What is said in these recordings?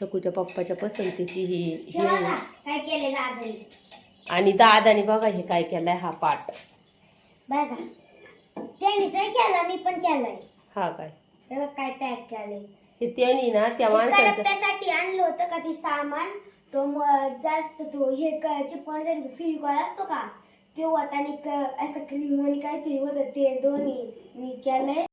छकूच्या पप्पाच्या पसंतीची ही काय केले दादाने आणि दादाने बघा हे काय केलंय हा पाट बघा त्यांनीच नाही केला मी पण केलाय हा काय तेव्हा काय पॅक केलंय हे त्यांनी ना त्या माणसाचं कडप्प्यासाठी आणलं होतं का ते सामान तो जास्त तो हे चिपण जरी फेविकॉल असतो का ते होता आणि असं क्रीम आणि काहीतरी होतं ते दोन्ही मी केलंय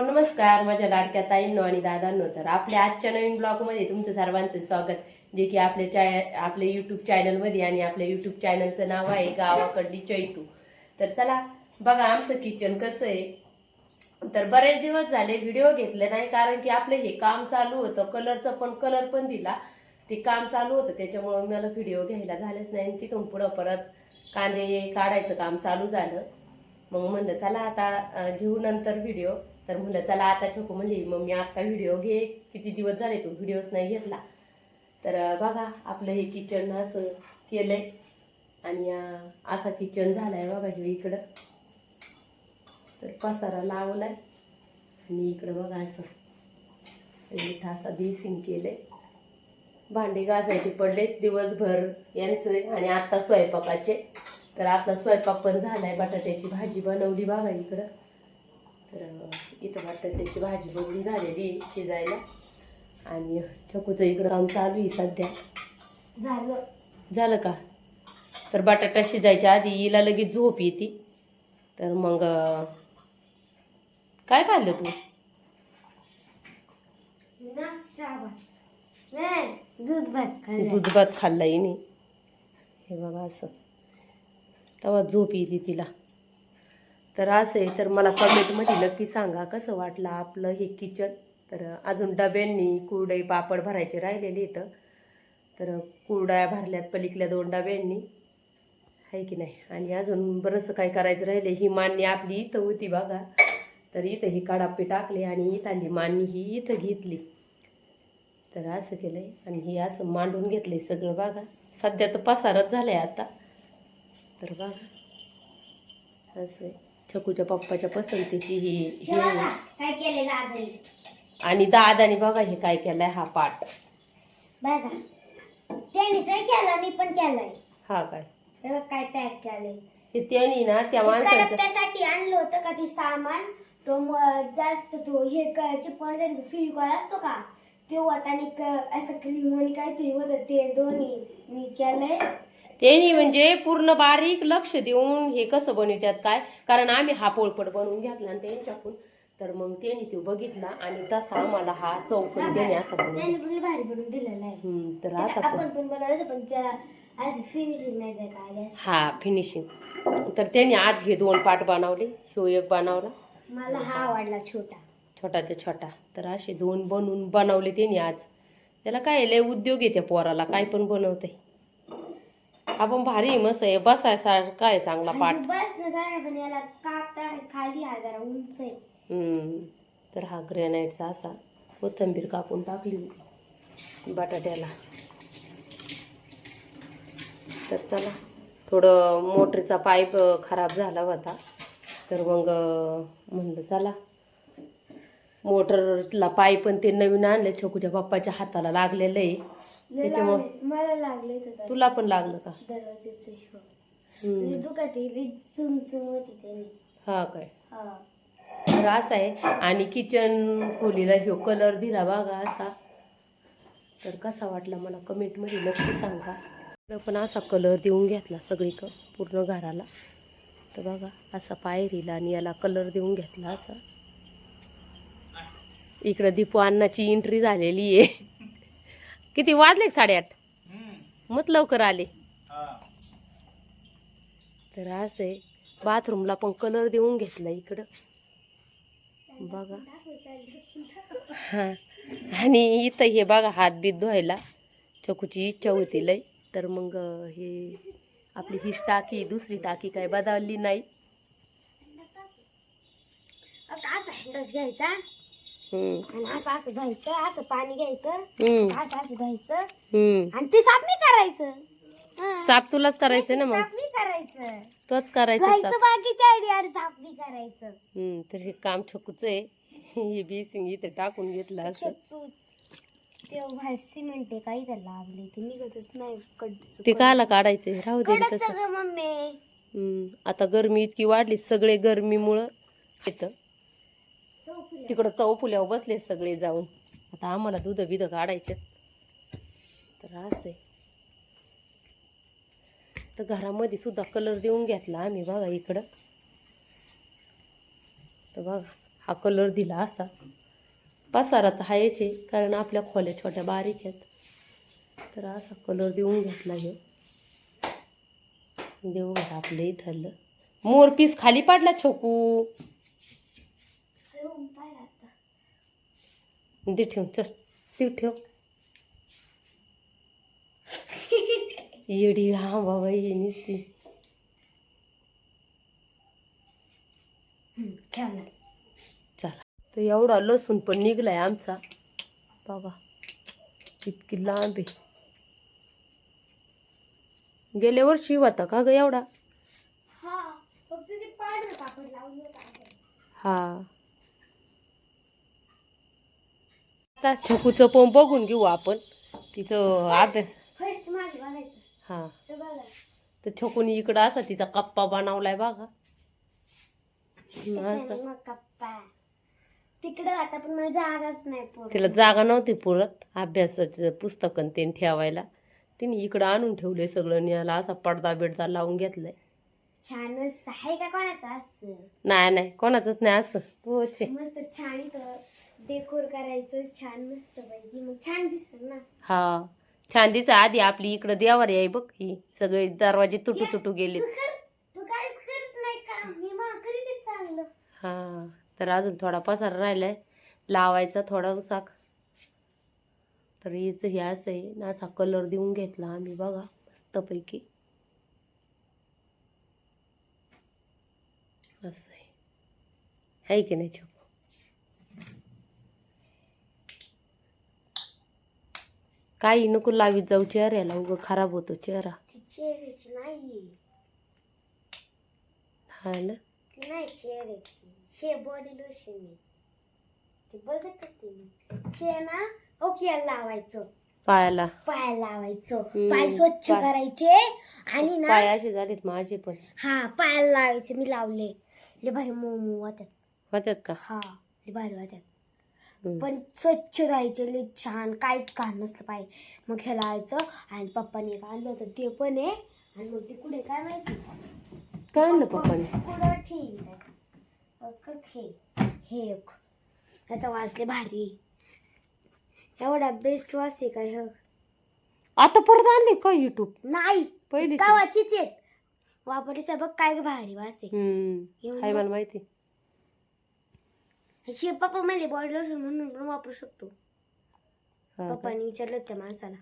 नमस्कार माझ्या लाडक्या ताईंनो आणि दादांनो. तर आपल्या आजच्या नवीन ब्लॉगमध्ये तुमचं सर्वांचं स्वागत. जे की आपल्या यूट्यूब चॅनलमध्ये आणि आपल्या यूट्यूब चॅनलचं नाव आहे गावाकडली चैतू. तर चला बघा आमचं किचन कसं आहे. तर बरेच दिवस झाले व्हिडिओ घेतले नाही कारण की आपलं हे काम चालू होतं, कलर पण दिला, ते काम चालू होतं त्याच्यामुळं मला व्हिडिओ घ्यायला झालेच नाही. तिथून पुढं परत कांदे काढायचं काम चालू झालं. मग म्हणलं चला आता घेऊ नंतर व्हिडिओ. तर म्हणलं चला आता छकू म्हणली मम्मी आता व्हिडिओ घे, किती दिवस झाले तू व्हिडिओच नाही घेतला. तर बघा आपलं हे किचन असं केलंय आणि असा किचन झालाय बघा हे इकडं. तर पसारा लावलाय आणि इकडं बघा असं इथं असा बेसिंग केलंय. भांडी घासायचे पडले दिवसभर यांचे आणि आता स्वयंपाकाचे. तर आता स्वयंपाक पण झालाय, बटाट्याची भाजी बनवली बघा इकडं. तर इथं बटाट्याची भाजी बनवून झालेली शिजायला आणि छकूचं इकडं काम चालू आहे सध्या. झालं का? तर बटाटा शिजायच्या आधी हिला लगेच झोप येते. तर मग काय खाल्लं तू? दूध भात खाल्ला हिने. हे बघा असं तेव्हा झोप येते तिला. तर असं आहे. तर मला कमेंटमध्ये नक्की सांगा कसं वाटलं आपलं हे किचन. तर अजून डब्यांनी कुरडई पापड भरायचे राहिलेले इथं. तर कुरड्या भरल्यात पलीकडल्या 2 डब्यांनी आहे की नाही. आणि अजून बरंचसं काय करायचं राहिले. ही मांडणी आपली इथं होती बघा. तर इथं ही कडापे टाकले आणि इथली मांडणी ही इथं घेतली. तर असं केलं आहे आणि हे असं मांडून घेतलं आहे सगळं बघा. सध्या तर पसारच झालं आहे आता. तर बघा असं आहे. छकूच्या पप्पाच्या पसंतीची ही काय केले दादाने आणि दादाने बघा हे काय केलंय हा पाट बघा त्यांनीच नाही केला मी पण केलाय. हा काय तेव्हा काय पॅक केलंय हे त्यांनी ना त्या माणसाचं कडप्प्यासाठी आणलं होतं का ते सामान तो जास्त तो हे चिपण जरी फेविकॉल असतो का ते होता आणि असं क्रीम आणि काहीतरी होतं ते दोन्ही मी केलंय. त्यांनी म्हणजे पूर्ण बारीक लक्ष देऊन हे कसं बनवतात काय, कारण आम्ही हा पोळपट बनवून घेतला आणि त्यांच्याकडून. तर मग त्यांनी ते बघितला आणि तसा आम्हाला हा चौकन त्याने असं त्यांनी भारी बनवून दिलेला आहे. तर असा आपण पण बनवलं पण त्याला आज फिनिशिंग नाही जायला आली. हा फिनिशिंग. तर त्यांनी आज हे 2 पाट बनवले. ह्यो एक बनवला, मला हा आवडला छोटाचा छोटा. तर असे 2 बनवले त्यांनी आज. त्याला काय लय उद्योग आहे त्या पोराला, काय पण बनवते. हा पण भारी मस्त आहे, बसायसारखा आहे चांगला पाट. बस पण याला कापता खाली जरा उंच आहे. तर हा ग्रेनाईटचा असा कोथिंबीर कापून टाकली होती बटाट्याला. तर चला थोडं मोटरीचा पाईप खराब झाला होता. तर मग म्हणलं चला मोटरला पाईप पण ते नवीन आणले. छकूच्या पप्पाच्या हाताला लागलेलं आहे त्याच्यामुळे. मला लागले तुला पण लागलं का? हा काय. तर असं आहे. आणि किचन खोलीला ह्यो कलर दिला बघा असा. तर कसा वाटला मला कमेंटमध्ये नक्की सांगा. पण असा कलर देऊन घेतला सगळीकडं पूर्ण घराला. तर बघा असा पायरीला आणि याला कलर देऊन घेतला असा. इकडं दीपू अण्णाची एंट्री झालेली आहे. किती वाजले? 8:30. मत लवकर आले. तर असं आहे, बाथरूमला पण कलर देऊन घेतला इकडं बघा. हां, आणि इथं हे बघा हात बीत धुवायला चकूची इच्छा होती लय, तर मग हे आपली ही टाकी दुसरी टाकी काय बदलली नाही. असं हँडवॉश घ्यायचा हम्म, आणि असं असं धुवायचं, असं पाणी घ्यायचं, हम्म, असं असं धुवायचं हम्म. आणि ते साफ नाही करायचं. हा. साफ तुलाच करायचं ना, मग साफ नाही करायचं, तोच करायचं धुवायचं साफ. बाकीच्या आयडिया साफ नाही करायचं. तर हे काम छकूच आहे. हे बेसिंग इथे टाकून घेतलं असं. खेचून ते व्हाईट सिमेंट आहे काही त्याला लागले ते निघतच नाही. ते कायला काढायचंय, राहू दे ना तसं. सगळं मम्मी आता गरमी इतकी वाढली, सगळे गरमीमुळं येतं. तिकडं चौफुल्यावर बसले सगळे जाऊन. आता आम्हाला दूध बिध काढायचे, तर असं आहे. तर घरामध्ये सुद्धा कलर देऊन घेतला आम्ही बघा इकडं. तर बघा हा कलर दिला असा. पसारा तर हायच आहे, कारण आपल्या खोल्या छोट्या बारीक आहेत. तर असा कलर देऊन घेतला हे. देऊ घरा आपलं इथलं. मोर पीस खाली पाडला छोकू. दे ठेव, चल ती ठेव. येडी हा बाबा ये निसती. चला, तर एवढा लसूण पण निघलाय आमचा बघा, इतकी लांब आहे. गेल्या वर्षी होता का ग एवढा? हा, आता छकूचं पण बघून घेऊ आपण, तिचं अभ्यास. फर्स्ट माझं बघायचं. हा, तर बघा तर छकूनी इकडं असा तिचा कप्पा बनवलाय बघा. मग कप्पा तिकडं आता पण मला जागाच नाही पुरत. तिला जागा नव्हती पुरत अभ्यासाचं पुस्तक ते ठेवायला. तिने इकडं आणून ठेवलंय सगळं न्यायला. असा पडदा बिडदा लावून घेतलाय. छान मस्त आहे का कोणाचं असं? नाही नाही, कोणाचंच नाही असं. तोच आहे. मस्त छान इथं डेकोर करायचं छान मस्त पैकी, मग छान दिसत ना. हा, छान दिसत. आधी आपली इकडं देवारी आहे बघ, ही सगळे दरवाजे तुटू तुटू गेले. तू काहीच करत नाही का? मी मग करीत चांगलं. हा, तर अजून थोडा पसारा राहिलाय लावायचा थोडा उसाक. तर हिचं हे असं आहे ना, असा कलर देऊन घेतला आम्ही बघा मस्तपैकी. असं आहे की नाही छकू? काही नको लावीत जाऊ चेहऱ्याला, उगं खराब होतो चेहरा. ती चेहऱ्याची नाहीये. हा ना, ती नाही चेहऱ्याची, शे बॉडी लोशन आहे. ते बघत होते शे ना. ओके, लावायचं पायाला. पाय लावायचं, पाय स्वच्छ करायचे आणि ना पाय असे झालेत माझे पण. हा, पायाला लावायचे. मी लावले, लय भारी मोमो होतात. होत्यात का? हा, लय भारी होतात. पण स्वच्छ राहायचे, लय छान, काहीच घाण नसलं पाय. मग हे लावायचं. आणि पप्पाने एक आणलं होतं ते पण आहे. आणि मग ते कुठे काय माहिती काय आणलं पप्पाने? कुठं ठेवलं हे एक. त्याचा वास लय भारी, एवढा बेस्ट वास आहे काय. आता परत आणले का युट्यूब? नाही, पहिली गावाचीच आहेत. वापरली बघ काय भारी वास आहे. हाय मला माहिती. हे पप्पा म्हणले बॉडी लोशन म्हणून पण वापरू शकतो. पप्पाने विचारलं त्या माणसाला.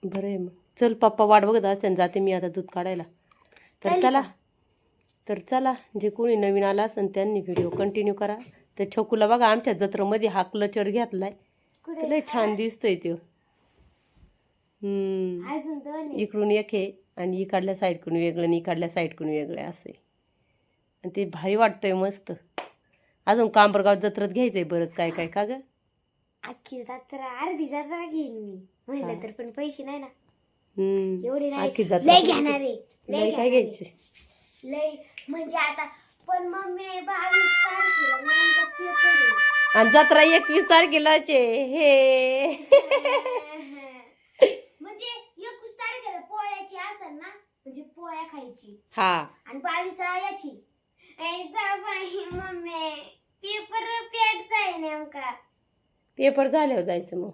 बरं आहे मग. चल, पप्पा वाट बघत असते, जाते मी आता दूध काढायला. तर चला जे कोणी नवीन आला असेल त्यांनी व्हिडिओ कंटिन्यू करा. तर छकूला बघा आमच्या जत्रेमध्ये हा क्लचर घेतलाय, लय छान दिसतोय तो. इकडून एक आहे आणि इकडल्या साईडकडून वेगळं आणि इकडल्या साईडकडून वेगळं असं आहे. आणि ते भारी वाटतंय मस्त. अजून कांबरगाव जत्रेत घ्यायचंय बरंच काय काय का ग. अख्खी जत्रा, अर्धी जत्रा घेईन मी म्हणलं तर, पण पैसे नाही ना एवढे. नाही अख्खी जत्रा लय घेणार आहे. लय काय घ्यायचे लय म्हणजे आता. पण मग मी 22 तारखेला नेमका पेपर आहे. आणि जत्रा 21 तारखेलाच आहे हे. म्हणजे 21 तारखेला पोळ्याची असेल ना, म्हणजे पोळ्या खायची. हा, आणि 22ला याची. मम्मी पेपर पेटचा आहे नेमका. पेपर झाल्यावर जायचं मग.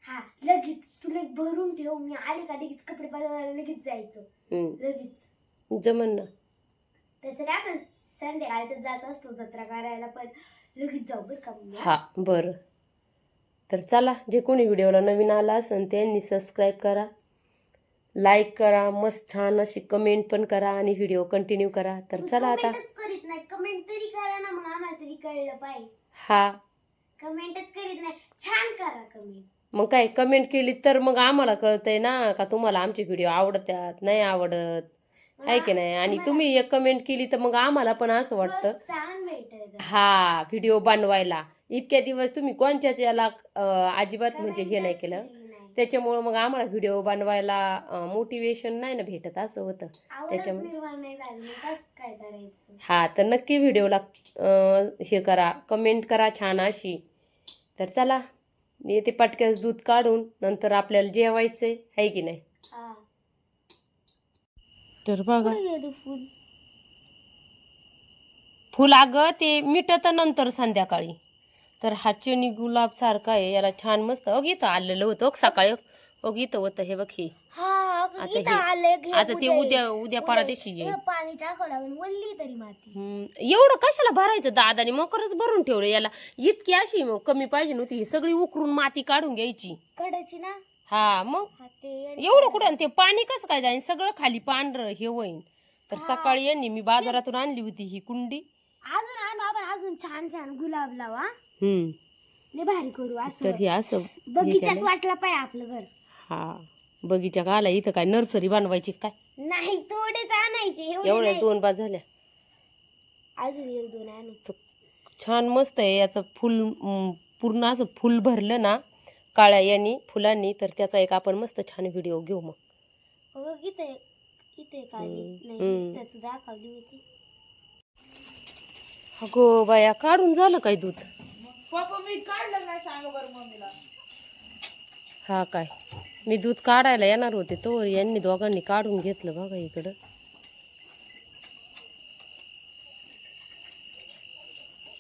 हा लगेच तू लगेच भरून ठेव, मी आले का लगेच कपडे बदलायला लगेच जायचं. लगेच जमन ना. तसं काय आपण संध्याकाळचं जात असतो जत्रा करायला, पण लगेच जाऊ बरं का मम्मी. हा बरं. तर चला, जे कोणी व्हिडिओला नवीन आला असेल त्यांनी सबस्क्राईब करा, लाईक करा, मस्त छान अशी कमेंट पण करा आणि व्हिडिओ कंटिन्यू करा. तर चला आता. कमेंटच करीत नाही, कमेंट तरी करा ना, मग आम्हाला तरी कळलं पाहिजे. हा कमेंटच करीत नाही, छान करा कमेंट. मग काय कमेंट केली तर मग आम्हाला कळतंय ना का तुम्हाला आमचे व्हिडिओ आवडतात नाही आवडत, आहे की नाही. आणि तुम्ही एक कमेंट केली तर मग आम्हाला पण असं वाटतं प्रोत्साहन भेटत. हा व्हिडिओ बनवायला. इतक्या दिवस तुम्ही कोणच्याच याला अजिबात म्हणजे हे नाही केलं, त्याच्यामुळं मग आम्हाला व्हिडिओ बनवायला मोटिवेशन नाही ना भेटत, असं होतं त्याच्यामुळे. काय करायचं. हा तर नक्की व्हिडिओला हे करा, कमेंट करा छान अशी. तर चला येते पटक्यास दूध काढून, नंतर आपल्याला जेवायचंय, आहे की नाही. तर बघा फुल अगं ते मिटत नंतर संध्याकाळी. तर हा चणी गुलाब सारखा आहे, याला छान मस्त इथं आलेलं होतं सकाळी. इथं होतं हे बघ हे. आता ते उद्या परदेशी येईल. पाणी टाकावं लागेल, वल्ली तरी माती. एवढं कशाला भरायचं, दादाने मोकरच भरून ठेवलं याला. इतकी अशी कमी पाहिजे नव्हती, ही सगळी उकरून माती काढून घ्यायची कडाची ना. हा मग एवढं कुठं ते पाणी कसं काय जाईल, सगळं खाली पांढरं हे होईन. तर सकाळी यांनी मी बाजारातून आणली होती ही कुंडी. अजून आणू आपण, अजून छान छान गुलाब लावा, लय भारी करू असं. तर हे असं बगीचाच वाटला पाहिजे आपलं घर. हा बगीचा का आला, इथं काय नर्सरी बनवायची काय नाही, थोडेच आणायचे, एवढ्या 2 बाज झाल्या, अजून 1-2 आणू. छान मस्त आहे याचं फुल. पूर्ण असं फुल भरलं ना काळ्या यांनी फुलांनी, तर त्याचा एक आपण मस्त छान व्हिडिओ घेऊ मग. इथे इथे काढली दाखवली होती. अगो बाया, काढून झालं काय दूध. मी काढलं नाही, सांग बरं मम्मीला. हा काय, मी दूध काढायला येणार होते तोवर यांनी दोघांनी काढून घेतलं बघा इकडं.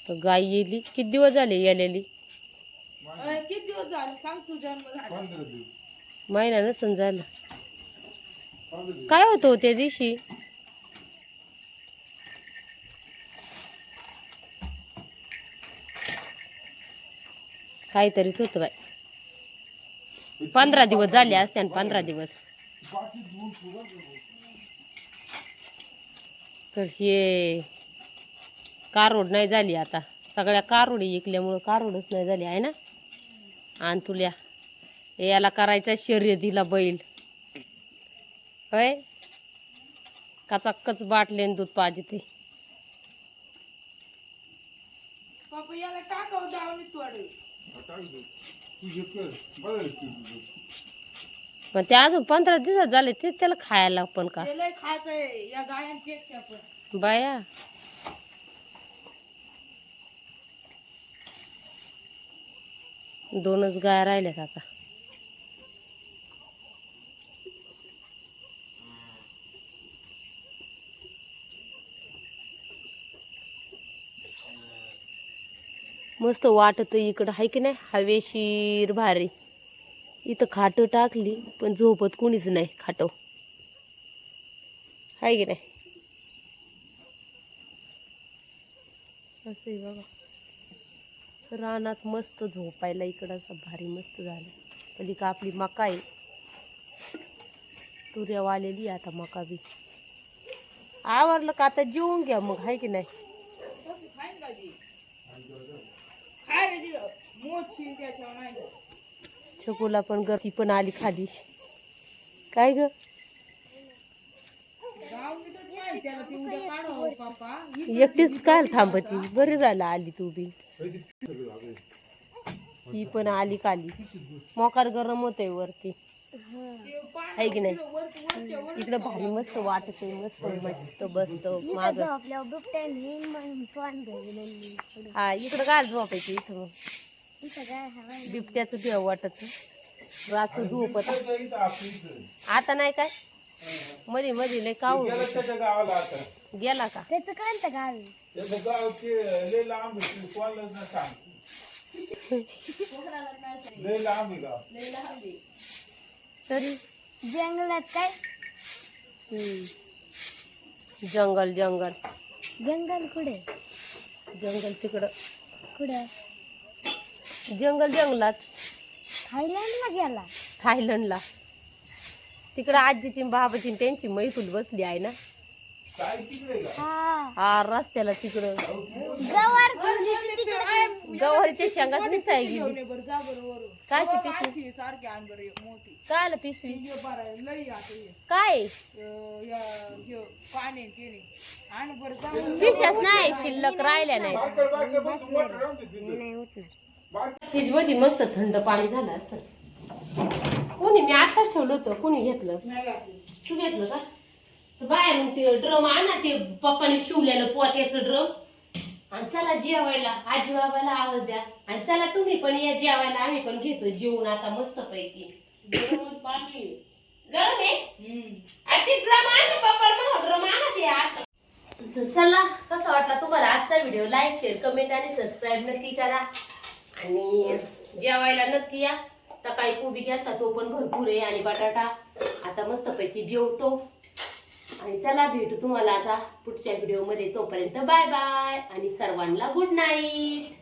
तर गाय येली, किती दिवस झाले यालेली. किती दिवस झाले सांग, तू जन्म झाला. महिना नसन झालं. काय होतं त्या दिवशी. काहीतरीच होतं बाय. 15 दिवस झाले असते आणि 15 दिवस. तर हे कारोड नाही झाली आता, सगळ्या कारोडी ऐकल्यामुळं कारोडच नाही झाली आहे ना. आणि तुल्या याला करायचा शर्यतीला बैल होय, कचाकच बाटले दूध पाहिजे ते. पप्पा याला टाकावं दावणी थोडं. पण ते अजून 15 दिवस झाले ते त्याला खायला पण का खायचंय या गायांपेक्षा पण. बाया. दोनच गाय राहिल्यात आता. मस्त वाटत इकडं, हाय की नाही, हवेशीर भारी. इथं खाट टाकली पण झोपत कोणीच नाही खाटव, हाय की नाही. असं बघा रानात मस्त झोपायला इकडं असं भारी मस्त झालं. पहिली का आपली मका आहे, तुऱ्या वालेली आता मका बी आवरलं का आता जेवून घ्या मग, हाय की नाही. छकुला पण गर्दी पण आली खाली. काय ग एकटीच काय थांबती, बरी झालं आली तू बी. ही पण आली खाली, मोकार गरम होतंय वरती, आहे की नाही. इकडं भारी मस्त वाटत आहे, मस्त मस्त बसत माग. हा इकडं काय झोपायची इथं, बिबट्याचं देव वाटत रात झोपत. आता नाही काय मध्ये मध्ये लय काऊ गेला का. त्याचं कोणतं गाव आहे? गाव ते लय लांब कोणाला ना सांग. कोकणाला नाही जायचं. लय लांब आहे का? लय लहान आहे. तरी जंगलात काय जंगल जंगल जंगल कुठे जंगल तिकडं कुठे जंगल जंगलात थायलंडला गेला थायलंडला तिकडं आजीची बाबाची आणि त्यांची मैफूल बसली आहे ना काय तिकडे आहे का? हा हा रस्त्याला तिकडं गवार गवारीच्या शेंगात निसाय गेली घेऊन ये बरं, जा बरं वरून. काय ती बघ, पिशवी अशी सारखी आण बरं एक मोठी. काय आलं पिशवी हे बरं, लई आता हे. काय हे पाणी केली आणि बरं जा. पिशाच नाही शिल्लक राहिल्या नाही बारकं बसून मोठं राहून दे तिथं. नाही उठणार बारकं फ्रीज मध्ये मस्त थंड पाणी झालं असं कोणी मी आताच ठेवलं होतं कोणी घेतलं नाही घातली. तू घेतलं का तर बाहेरून ते ड्रम आणा ते पप्पाने शिवलेलं पोत्याचं ड्रम आणि चला जेवायला आजी बाबाला आवाज द्या आणि चला तुम्ही पण या जेवायला आम्ही पण घेतो जेवून आता मस्त पैकी गरम पाणी. गरम आहे आणि ते ड्रम आणा पप्पा म्हणा ड्रम आणा ते आत तर चला कसा वाटला तुम्हाला आजचा व्हिडिओ लाईक शेअर कमेंट आणि सबस्क्राईब नक्की करा आणि जेवायला नक्की या सकाळी कोबी घेतला तो पण भरपूर आहे आणि बटाटा आता मस्त पैकी जेवतो आणि चला भेटू तुम्हाला आता पुढच्या व्हिडिओ मध्ये तोपर्यंत बाय बाय आणि सर्वांना गुड नाईट.